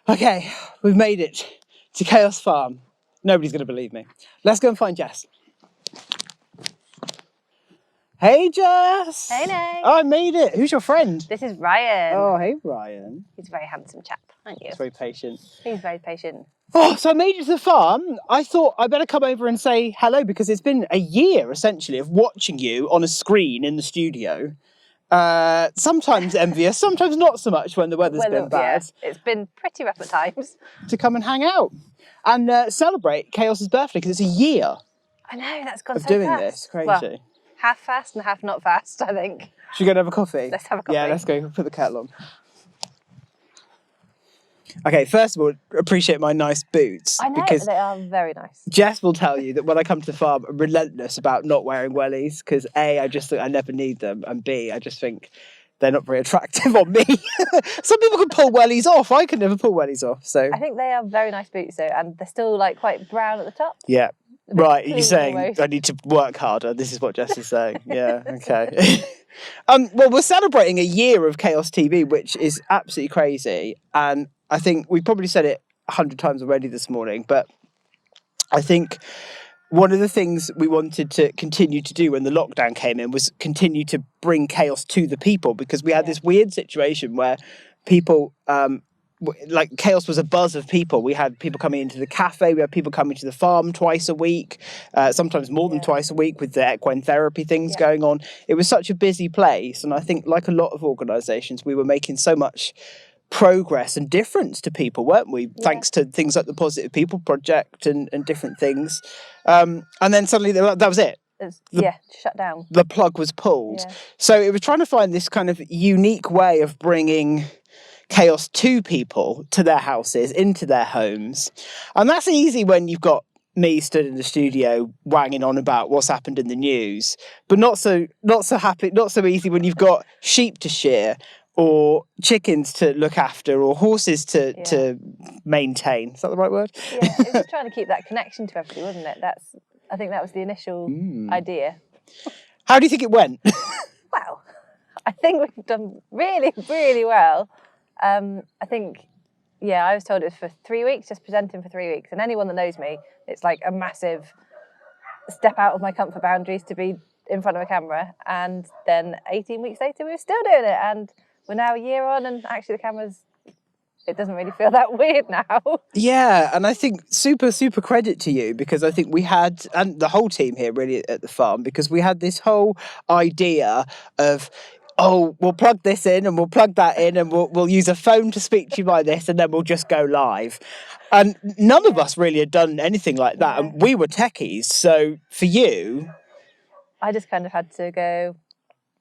Okay, we've made it to Chaos Farm. Nobody's going to believe me. Let's go and find Jess. Hey, Jess. Hey, Nath. Oh, I made it. Who's your friend? This is Ryan. Oh, hey, Ryan. He's a very handsome chap, aren't you? He's very patient. He's very patient. Oh, so I made it to the farm. I thought I better come over and say hello because it's been a year, essentially, of watching you on a screen in the studio. Sometimes envious, sometimes not so much when the weather's been bad. Yeah, it's been pretty rough at times. To come and hang out and celebrate Chaos's birthday because it's a year I know, that's gone of so doing fast. this. Crazy. Well, half fast and half not fast, I think. Should we go and have a coffee? Let's have a coffee. Yeah, let's go. Put the kettle on. Okay, first of all, appreciate my nice boots. I know, because they are very nice. Jess will tell you that when I come to the farm, I'm relentless about not wearing wellies because A, I just think I never need them, and B, I just think they're not very attractive on me. Some people can pull wellies off. I can never pull wellies off. So I think they are very nice boots though, and they're still like quite brown at the top. yeah. Right, you're saying almost. I need to work harder. This is what Jess is saying. Yeah, okay. Well, we're celebrating a year of Chaos TV, which is absolutely crazy. And I think we probably said it 100 times already this morning, but I think one of the things we wanted to continue to do when the lockdown came in was continue to bring chaos to the people because we had this weird situation where people... like chaos was a buzz of people. We had people coming into the cafe, we had people coming to the farm twice a week, sometimes more than twice a week with the equine therapy things going on. It was such a busy place, and I think like a lot of organisations we were making so much progress and difference to people, weren't we? Thanks to things like the Positive People Project and different things, and then suddenly that was it. Shut down. The plug was pulled. So it was trying to find this kind of unique way of bringing chaos to people, to their houses, into their homes. And that's easy when you've got me stood in the studio wanging on about what's happened in the news, but not so easy when you've got sheep to shear or chickens to look after or horses to maintain. Is that the right word? Yeah, it was just trying to keep that connection to everybody, wasn't it? I think that was the initial idea. How do you think it went? Well, I think we've done really, really well. I think, I was told it was for 3 weeks, just presenting for 3 weeks. And anyone that knows me, it's like a massive step out of my comfort boundaries to be in front of a camera. And then 18 weeks later, we were still doing it. And we're now a year on, and actually the cameras, it doesn't really feel that weird now. Yeah, and I think super credit to you because I think we had, and the whole team here really at the farm, because we had this whole idea of, we'll plug this in and we'll plug that in and we'll use a phone to speak to you like this and then we'll just go live. And none of us really had done anything like that. And we were techies. So for you... I just kind of had to go,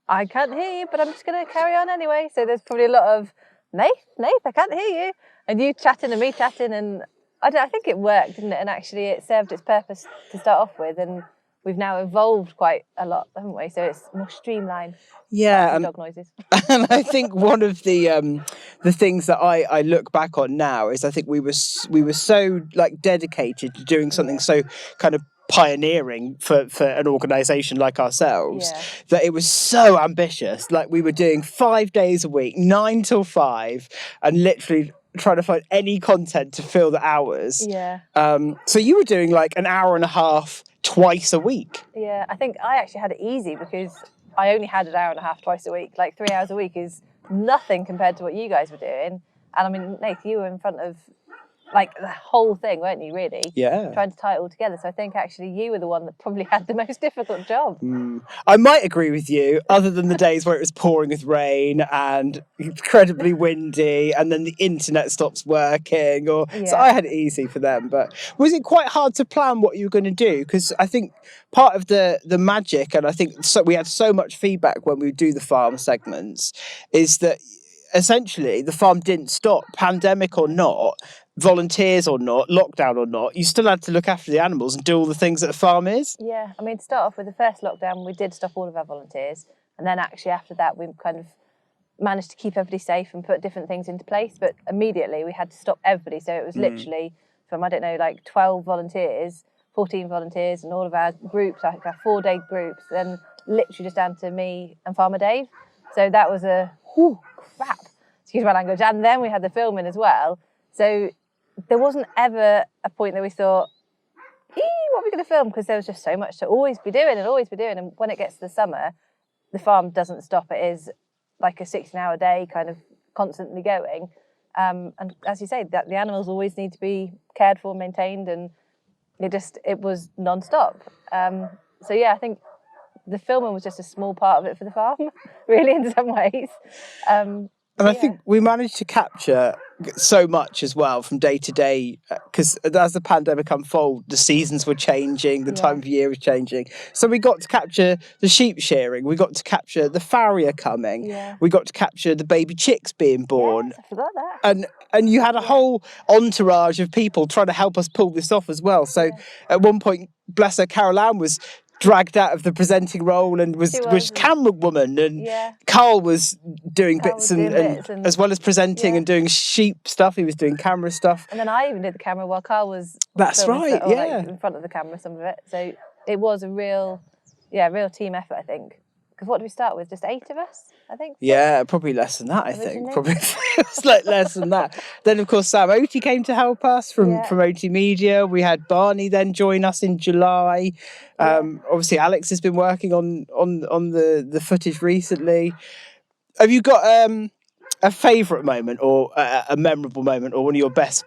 I can't hear you, but I'm just going to carry on anyway. So there's probably a lot of, Nath, I can't hear you. And you chatting and me chatting. And I think it worked, didn't it? And actually it served its purpose to start off with. And we've now evolved quite a lot, haven't we? So it's more streamlined. Yeah, and dog noises. And I think one of the things that I look back on now is I think we were so like dedicated to doing something so kind of pioneering for an organisation like ourselves that it was so ambitious. Like we were doing 5 days a week, 9 till 5, and literally trying to find any content to fill the hours. Yeah. So you were doing like an hour and a half twice a week. Yeah, I think I actually had it easy because I only had an hour and a half twice a week. Like 3 hours a week is nothing compared to what you guys were doing. And I mean, Nath, you were in front of like the whole thing, weren't you, really? Yeah. Trying to tie it all together. So I think actually you were the one that probably had the most difficult job. I might agree with you, other than the days where it was pouring with rain and incredibly windy and then the internet stops working. So I had it easy for them. But was it quite hard to plan what you were going to do? Because I think part of the magic, and I think we had so much feedback when we do the farm segments, is that essentially the farm didn't stop, pandemic or not, volunteers or not, lockdown or not. You still had to look after the animals and do all the things that a farm is. Yeah, I mean, to start off with the first lockdown, we did stop all of our volunteers. And then actually after that, we kind of managed to keep everybody safe and put different things into place. But immediately we had to stop everybody. So it was literally from, 12 volunteers, 14 volunteers and all of our groups, like our 4-day groups, then literally just down to me and Farmer Dave. So that was a crap, excuse my language. And then we had the filming as well. So there wasn't ever a point that we thought, what are we going to film? Because there was just so much to always be doing. And when it gets to the summer, the farm doesn't stop. It is like a 16-hour day, kind of constantly going. And as you say, that the animals always need to be cared for, maintained, and it was non-stop. So yeah, I think the filming was just a small part of it for the farm, really, in some ways. And I think we managed to capture so much as well from day to day, because as the pandemic unfolded, the seasons were changing, the time of year was changing. So we got to capture the sheep shearing, we got to capture the farrier coming, we got to capture the baby chicks being born. Yes, I forgot that. And you had a whole entourage of people trying to help us pull this off as well. So at one point, bless her, Carol Ann was dragged out of the presenting role and was camera woman, and Carl was doing bits and as well as presenting and doing sheep stuff, he was doing camera stuff. And then I even did the camera while Carl was in front of the camera, some of it. So it was a real team effort, I think. Because what did we start with? Just 8 of us, I think? Yeah, probably less than that, I think. Probably it's like less than that. Then, of course, Sam Oaty came to help us from Oaty Media. We had Barney then join us in July. Obviously, Alex has been working on the footage recently. Have you got a favourite moment or a memorable moment or one of your best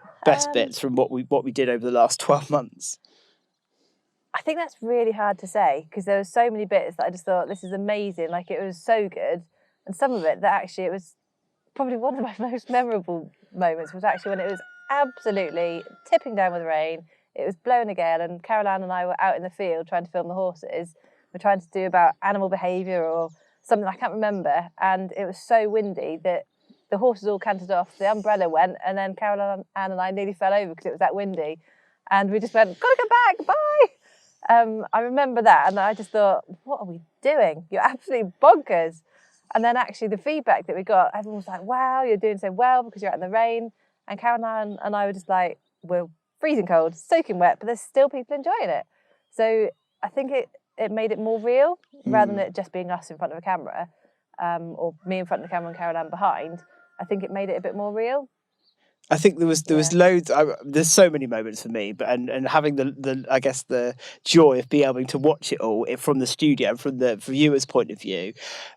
bits from what we did over the last 12 months? I think that's really hard to say, because there were so many bits that I just thought, this is amazing. Like, it was so good. And some of it that actually, it was probably one of my most memorable moments was actually when it was absolutely tipping down with rain. It was blowing a gale, and Caroline and I were out in the field trying to film the horses. We're trying to do about animal behaviour or something I can't remember. And it was so windy that the horses all cantered off, the umbrella went, and then Caroline and I nearly fell over because it was that windy. And we just went, gotta go back, bye! I remember that, and I just thought, what are we doing? You're absolutely bonkers. And then actually the feedback that we got, everyone was like, wow, you're doing so well because you're out in the rain. And Caroline and I were just like, we're freezing cold, soaking wet, but there's still people enjoying it. So I think it made it more real rather than it just being us in front of a camera, or me in front of the camera and Caroline behind. I think it made it a bit more real. I think there was loads. There's so many moments for me, but and having the I guess the joy of being able to watch it all from the studio, from the viewer's point of view.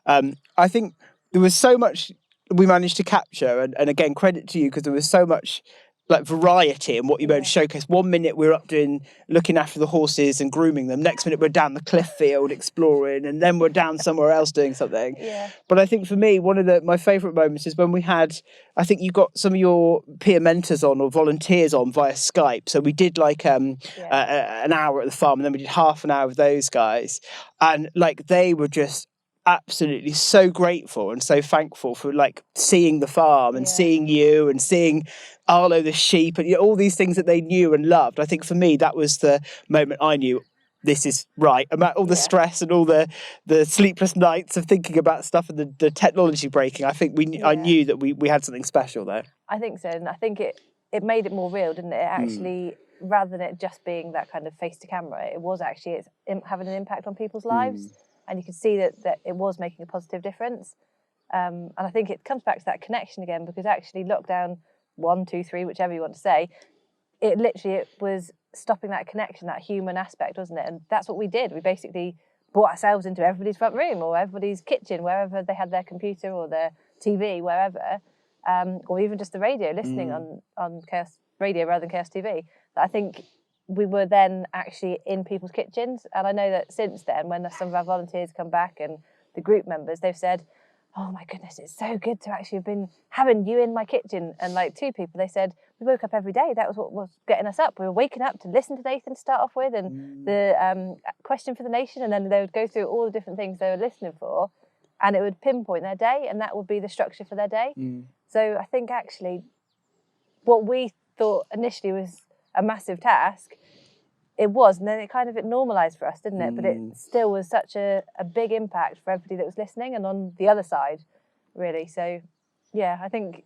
I think there was so much we managed to capture, and again credit to you because there was so much like variety in what you managed to showcase. 1 minute we're up looking after the horses and grooming them. Next minute we're down the cliff field exploring, and then we're down somewhere else doing something. But I think for me, one of my favourite moments is when we had, I think you got some of your peer mentors on or volunteers on via Skype. So we did like an hour at the farm, and then we did half an hour with those guys, and like they were just absolutely so grateful and so thankful for like seeing the farm and seeing you and seeing Arlo the sheep and all these things that they knew and loved. I think for me that was the moment I knew this is right. About all the stress and all the sleepless nights of thinking about stuff and the technology breaking, I think I knew that we had something special there. I think so, and I think it made it more real, didn't it? It actually, rather than it just being that kind of face to camera, it was actually having an impact on people's lives. And you could see that it was making a positive difference. And I think it comes back to that connection again, because actually lockdown 1, 2, 3, whichever you want to say, it was stopping that connection, that human aspect, wasn't it? And that's what we did. We basically brought ourselves into everybody's front room or everybody's kitchen, wherever they had their computer or their TV, wherever, or even just the radio, listening on Chaos Radio rather than Chaos TV. I think we were then actually in people's kitchens. And I know that since then, when some of our volunteers come back and the group members, they've said, oh my goodness, it's so good to actually have been having you in my kitchen. And like 2 people, they said, we woke up every day. That was what was getting us up. We were waking up to listen to Nathan to start off with, and the question for the nation. And then they would go through all the different things they were listening for, and it would pinpoint their day, and that would be the structure for their day. So I think actually what we thought initially was a massive task, it was, and then it normalised for us, didn't it? But it still was such a big impact for everybody that was listening and on the other side, really. So, yeah, I think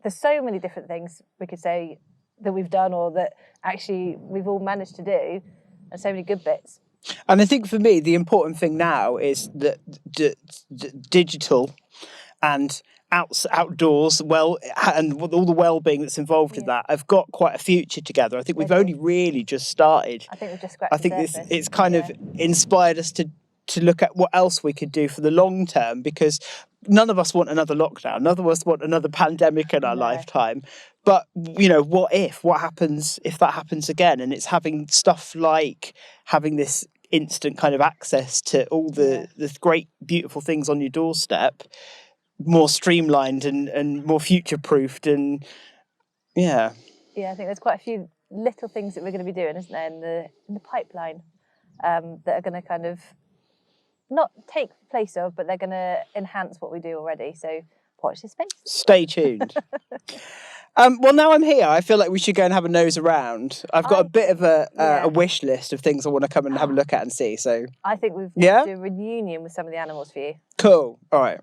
there's so many different things we could say that we've done or that actually we've all managed to do, and so many good bits. And I think for me, the important thing now is that digital and outdoors, and all the well-being that's involved in that, have got quite a future together. I think we've only really just started. I think we've just scratched the surface. It's kind of inspired us to look at what else we could do for the long term, because none of us want another lockdown. None of us want another pandemic in our lifetime. But, what happens if that happens again? And it's having stuff like having this instant kind of access to all the great, beautiful things on your doorstep, more streamlined and more future-proofed. And I think there's quite a few little things that we're going to be doing, isn't there, in the pipeline, that are going to kind of not take place of, but they're going to enhance what we do already. So watch this space. Stay tuned. Well, now I'm here, I feel like we should go and have a nose around. I've got a bit of a wish list of things I want to come and have a look at and see. So I think we've got to do a reunion with some of the animals for you. Cool. All right.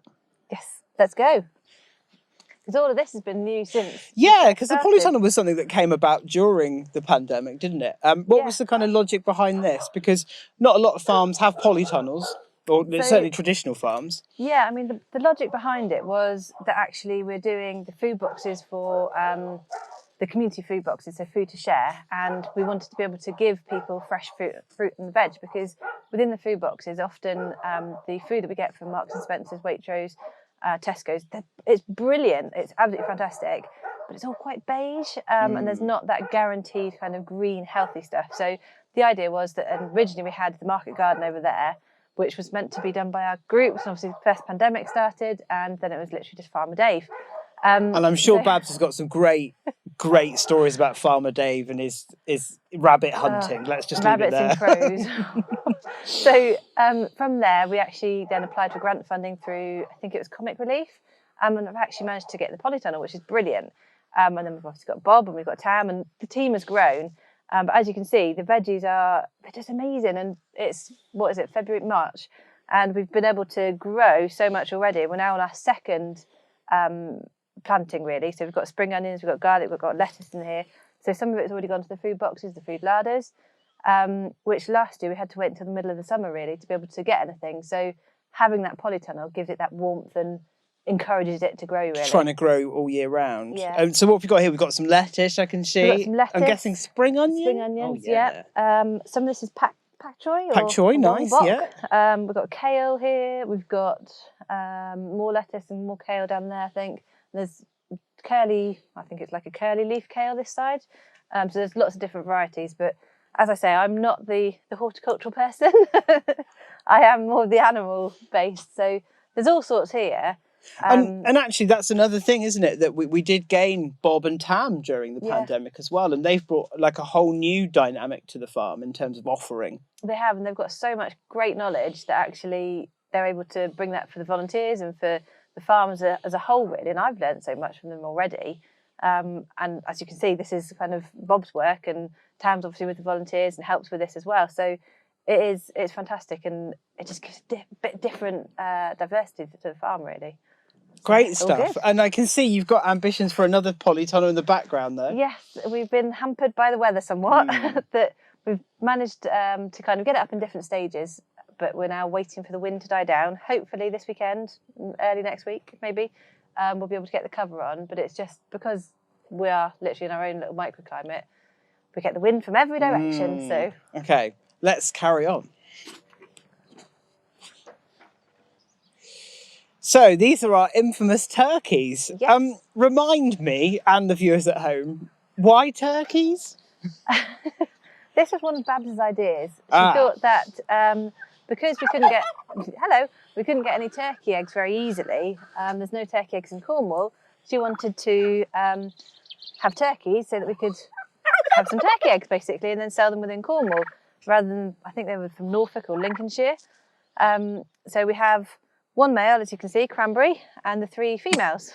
Yes, let's go. Because all of this has been new since. Yeah, because the polytunnel was something that came about during the pandemic, didn't it? What was the kind of logic behind this? Because not a lot of farms have polytunnels. Or certainly traditional farms. Yeah, I mean, the logic behind it was that actually we're doing the food boxes for the community food boxes, so food to share, and we wanted to be able to give people fresh fruit and veg, because within the food boxes, often the food that we get from Marks and Spencer's, Waitrose, Tesco's, it's brilliant, it's absolutely fantastic, but it's all quite beige, and there's not that guaranteed kind of green, healthy stuff. So the idea was that originally we had the market garden over there, which was meant to be done by our groups. And obviously the first pandemic started, and then it was literally just Farmer Dave. And I'm sure Babs has got some great stories about Farmer Dave and his rabbit hunting. Let's just leave it there. Rabbits and crows. So from there, we actually then applied for grant funding through, I think it was Comic Relief, and I've actually managed to get the polytunnel, which is brilliant. And then we've obviously got Bob and we've got Tam, and the team has grown. But as you can see, the veggies they're just amazing. And it's, February, March. And we've been able to grow so much already. We're now on our second planting, really. So we've got spring onions, we've got garlic, we've got lettuce in here. So some of it's already gone to the food boxes, the food larders, which last year we had to wait until the middle of the summer, really, to be able to get anything. So having that polytunnel gives it that warmth and encourages it to grow, really. Trying to grow all year round. Yeah. So what have we got here? We've got some lettuce, I can see. We've got some lettuce. I'm guessing spring onions. Spring onions, yeah. Some of this is pak choy. Pak choy, nice, yeah. We've got kale here. We've got more lettuce and more kale down there, I think. There's curly, I think it's like a curly leaf kale this side. So there's lots of different varieties. But as I say, I'm not the horticultural person. I am more the animal based. So there's all sorts here. And actually, that's another thing, isn't it? That we did gain Bob and Tam during the pandemic as well. And they've brought like a whole new dynamic to the farm in terms of offering. They have, and they've got so much great knowledge that actually they're able to bring that for the volunteers and for the farm as a whole, really. And I've learned so much from them already. And as you can see, this is kind of Bob's work, and Tam's obviously with the volunteers and helps with this as well. So it's fantastic, and it just gives a bit different diversity to the farm, really. Great stuff. And I can see you've got ambitions for another polytunnel in the background there. Yes, we've been hampered by the weather somewhat, that we've managed to kind of get it up in different stages, but we're now waiting for the wind to die down. Hopefully this weekend, early next week maybe, we'll be able to get the cover on. But it's just because we are literally in our own little microclimate, we get the wind from every direction. So okay, let's carry on. So these are our infamous turkeys. Yes. Remind me and the viewers at home, why turkeys? This was one of Babs's ideas. She thought that because we couldn't get any turkey eggs very easily. There's no turkey eggs in Cornwall. She wanted to have turkeys so that we could have some turkey eggs basically, and then sell them within Cornwall, rather than, I think they were from Norfolk or Lincolnshire. So we have one male, as you can see, Cranberry, and the 3 females.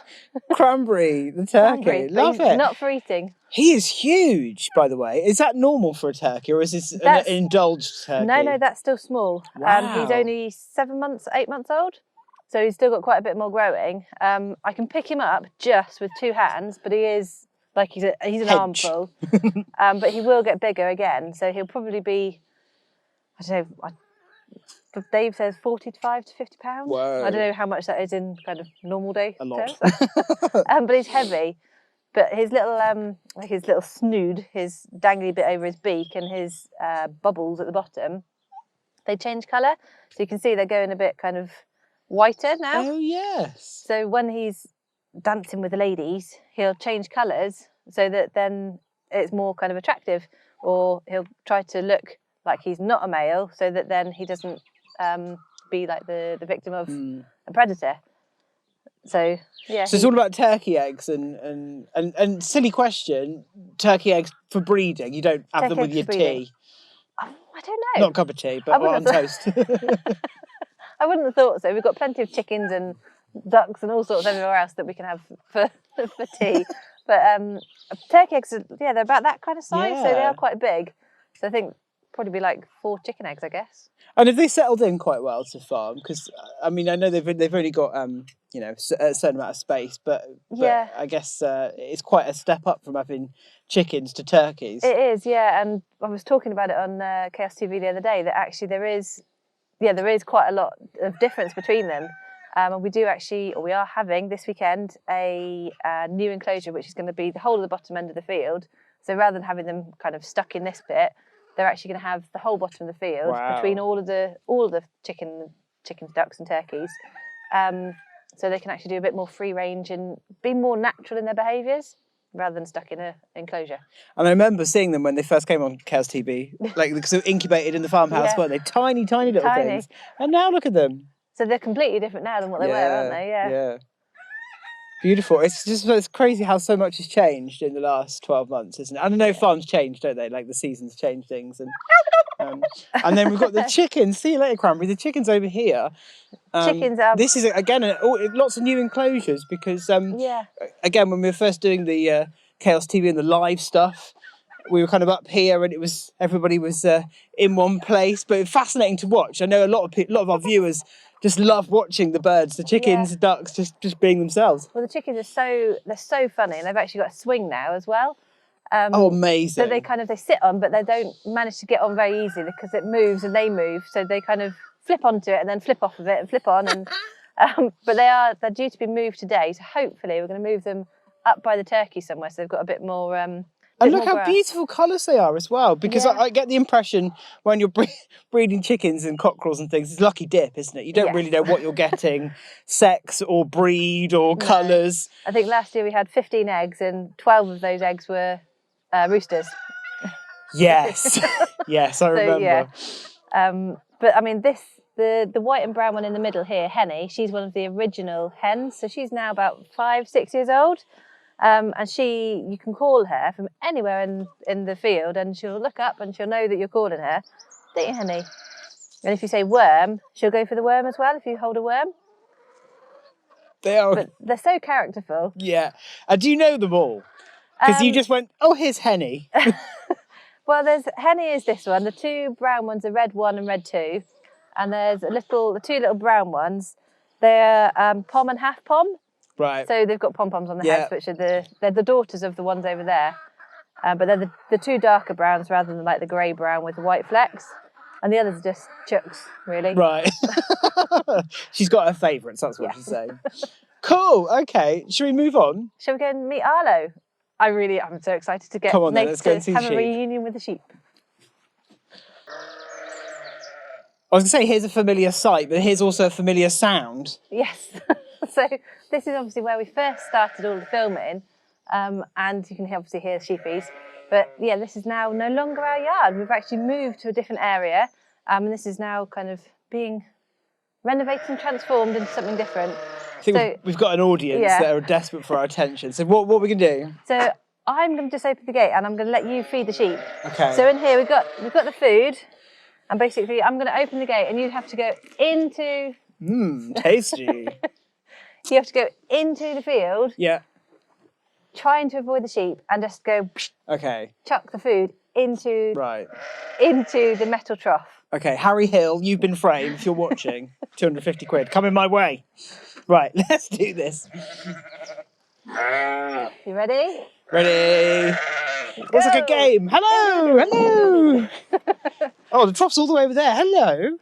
Cranberry, the turkey. Cranberry, love it. Not for eating. He is huge, by the way. Is that normal for a turkey, or is this an indulged turkey? No, that's still small. Wow. He's only 8 months old, so he's still got quite a bit more growing. I can pick him up just with 2 hands, but he is like he's an armful. But he will get bigger again, so he'll probably be, I don't know, Dave says 45 to 50 pounds. Whoa. I don't know how much that is in kind of normal day A lot. terms. But he's heavy. But his little snood, his dangly bit over his beak, and his bubbles at the bottom, they change colour. So you can see they're going a bit kind of whiter now. Oh, yes. So when he's dancing with the ladies, he'll change colours so that then it's more kind of attractive. Or he'll try to look like he's not a male so that then he doesn't be like the victim of a predator. So yeah. So it's all about turkey eggs and silly question, turkey eggs for breeding. You don't have them with your tea. Oh, I don't know. Not a cup of tea, but on toast. I wouldn't have thought so. We've got plenty of chickens and ducks and all sorts everywhere else that we can have for tea. But turkey eggs, they're about that kind of size, so they are quite big. So I think probably be like 4 chicken eggs, I guess. And have they settled in quite well to farm? Because I mean, I know they've only got a certain amount of space, but I guess it's quite a step up from having chickens to turkeys. It is, yeah. And I was talking about it on Chaos TV the other day that actually there is quite a lot of difference between them. And we are having this weekend a new enclosure, which is going to be the whole of the bottom end of the field. So rather than having them kind of stuck in this bit, they're actually going to have the whole bottom of the field between all of the chickens, ducks, and turkeys. So they can actually do a bit more free range and be more natural in their behaviours rather than stuck in an enclosure. And I remember seeing them when they first came on Chaos TV, like because they were incubated in the farmhouse, weren't they? Tiny, tiny little things. And now look at them. So they're completely different now than what they were, aren't they? Yeah. Beautiful. It's crazy how so much has changed in the last 12 months, isn't it? I don't know, farms change, don't they? Like the seasons change things. And then we've got the chickens. See you later, Cranberry. The chickens over here. Chickens are... This is, again, lots of new enclosures because, again, when we were first doing the Chaos TV and the live stuff, we were kind of up here and everybody was in one place, but fascinating to watch. I know a lot of our viewers just love watching the birds, the chickens, the ducks, just being themselves. Well, the chickens they're so funny, and they've actually got a swing now as well. Amazing! So they sit on, but they don't manage to get on very easily because it moves and they move. So they kind of flip onto it and then flip off of it and flip on. And but they're due to be moved today. So hopefully we're going to move them up by the turkey somewhere. So they've got a bit more. And look how beautiful colours they are as well, because I get the impression when you're breeding chickens and cockerels and things, it's lucky dip, isn't it? You don't really know what you're getting, sex or breed or colours. I think last year we had 15 eggs and 12 of those eggs were roosters. Yes, yes, I remember. But I mean, the white and brown one in the middle here, Henny, she's one of the original hens, so she's now about 5-6 years old. And you can call her from anywhere in the field and she'll look up and she'll know that you're calling her. Don't you, Henny? And if you say worm, she'll go for the worm as well if you hold a worm. But they're so characterful. Yeah. And do you know them all? Because you just went, oh, here's Henny. Well, Henny is this one. The 2 brown ones are red 1 and red 2. And there's the 2 little brown ones. They're pom and half pom. Right. So they've got pom-poms on their heads, which are they're the daughters of the ones over there. But they're the 2 darker browns rather than like the grey brown with the white flecks. And the others are just chooks, really. Right. She's got her favourites, that's what she's saying. Cool, okay. Shall we move on? Shall we go and meet Arlo? I'm so excited to get Nath to have a reunion with the sheep. I was going to say, here's a familiar sight, but here's also a familiar sound. Yes. So this is obviously where we first started all the filming, and you can obviously hear the sheepies. But yeah, this is now no longer our yard. We've actually moved to a different area, and this is now kind of being renovated and transformed into something different. I think we've got an audience that are desperate for our attention. So what are we going to do? So I'm going to just open the gate, and I'm going to let you feed the sheep. Okay. So in here we've got the food, and basically I'm going to open the gate, and you have to go into. Tasty. You have to go into the field. Yeah. Trying to avoid the sheep and just go. Okay. Chuck the food into the metal trough. Okay, Harry Hill, you've been framed. If you're watching, 250 quid. Coming my way. Right, let's do this. You ready? Ready. Looks like a game. Hello, hello. Oh, the trough's all the way over there. Hello.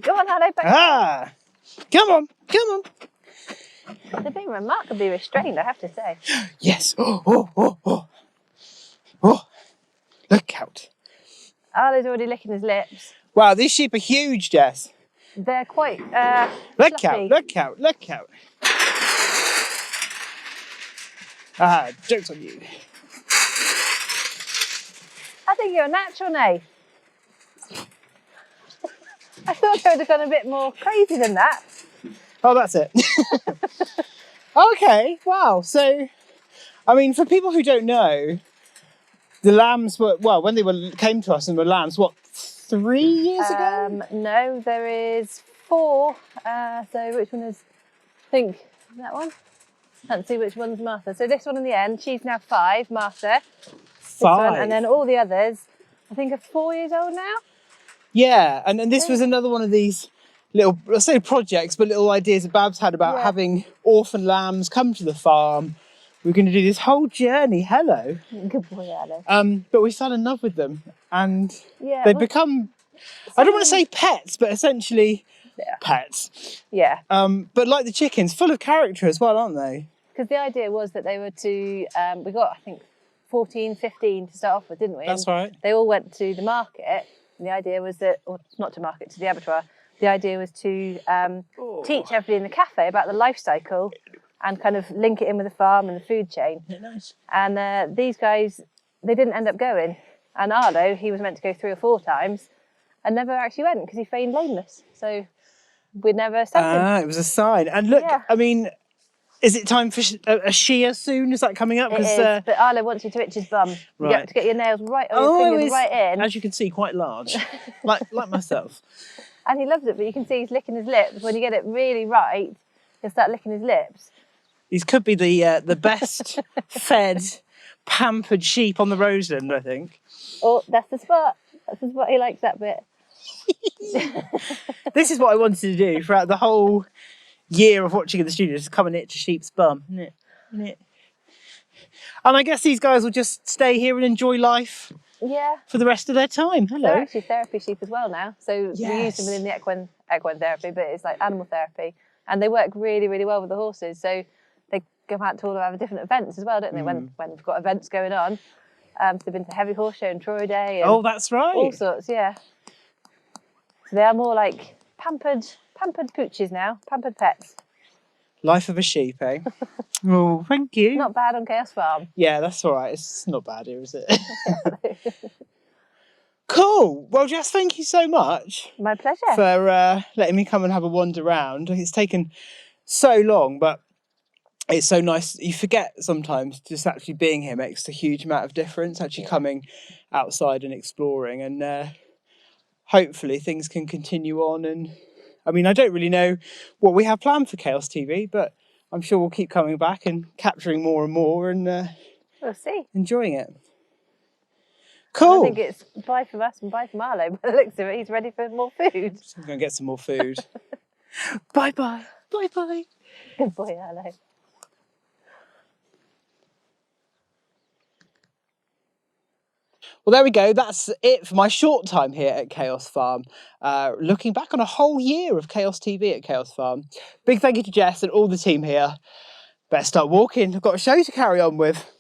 Go on, Arlo. Back. Ah! Come on, come on. They're being remarkably restrained, I have to say. Yes. Oh, oh, oh, oh. Oh, look out. Arlo's already licking his lips. Wow, these sheep are huge, Jess. They're quite Look fluffy. out, look out, look out. Ah, joke's on you. I think you're a natural, Nath. I thought I would have gone a bit more crazy than that. Oh, that's it. Okay, wow. So, I mean, for people who don't know, the lambs were, well, when they came to us and were lambs, what, 3 years ago? No, there is 4. So which one is, I think, that one? Can't see which one's Martha. So this one in the end, she's now 5, Martha. This 5. one, and then all the others, I think, are 4 years old now. Yeah, and this was another one of these little, let's say projects, but little ideas that Babs had about having orphan lambs come to the farm. We're going to do this whole journey. Hello. Good boy, Arlo. But we fell in love with them, and Yeah, they've become, I don't want to say pets, but essentially pets. Yeah. But like the chickens, full of character as well, aren't they? Because the idea was that they were to, we got, I think, 14, 15 to start off with, didn't we? That's right. They all went to the market, and the idea was that, or not to market, to the abattoir. The idea was to teach everybody in the cafe about the life cycle and kind of link it in with the farm and the food chain. Yeah, nice. And these guys, they didn't end up going. And Arlo, he was meant to go 3 or 4 times and never actually went because he feigned lameness. So we'd never sent him. Ah, it was a sign. And look, I mean, is it time for a shear soon? Is that coming up? It is, but Arlo wants you to itch his bum. You get to get your nails right, or your fingers right in. As you can see, quite large, like myself. And he loves it, but you can see he's licking his lips. When you get it really right, he'll start licking his lips. These could be the best fed, pampered sheep on the Roseland, I think. Oh, that's the spot. That's the spot. He likes that bit. This is what I wanted to do throughout the whole year of watching in the studio, just come and itch a sheep's bum, isn't it? Isn't it? And I guess these guys will just stay here and enjoy life for the rest of their time. Hello. They're actually therapy sheep as well now. So we use them within the equine therapy, but it's like animal therapy. And they work really, really well with the horses. So they go out to all of our different events as well, don't they? When we've got events going on. So they've been to Heavy Horse Show and Troy Day. And that's right. All sorts, yeah. So they are more like pampered pooches now, pampered pets. Life of a sheep, eh? Oh, thank you. Not bad on Chaos Farm. Yeah, that's all right. It's not bad here, is it? Cool. Well, Jess, thank you so much. My pleasure. For letting me come and have a wander around. It's taken so long, but it's so nice. You forget sometimes just actually being here makes a huge amount of difference, actually coming outside and exploring. And hopefully things can continue on. And I mean, I don't really know what we have planned for Chaos TV, but I'm sure we'll keep coming back and capturing more and more and we'll see. Enjoying it. Cool. I think it's bye from us and bye from Arlo. By the looks of it, he's ready for more food. So I'm going to get some more food. Bye-bye. Bye-bye. Good boy, Arlo. Well, there we go. That's it for my short time here at Chaos Farm. Looking back on a whole year of Chaos TV at Chaos Farm. Big thank you to Jess and all the team here. Better start walking. I've got a show to carry on with.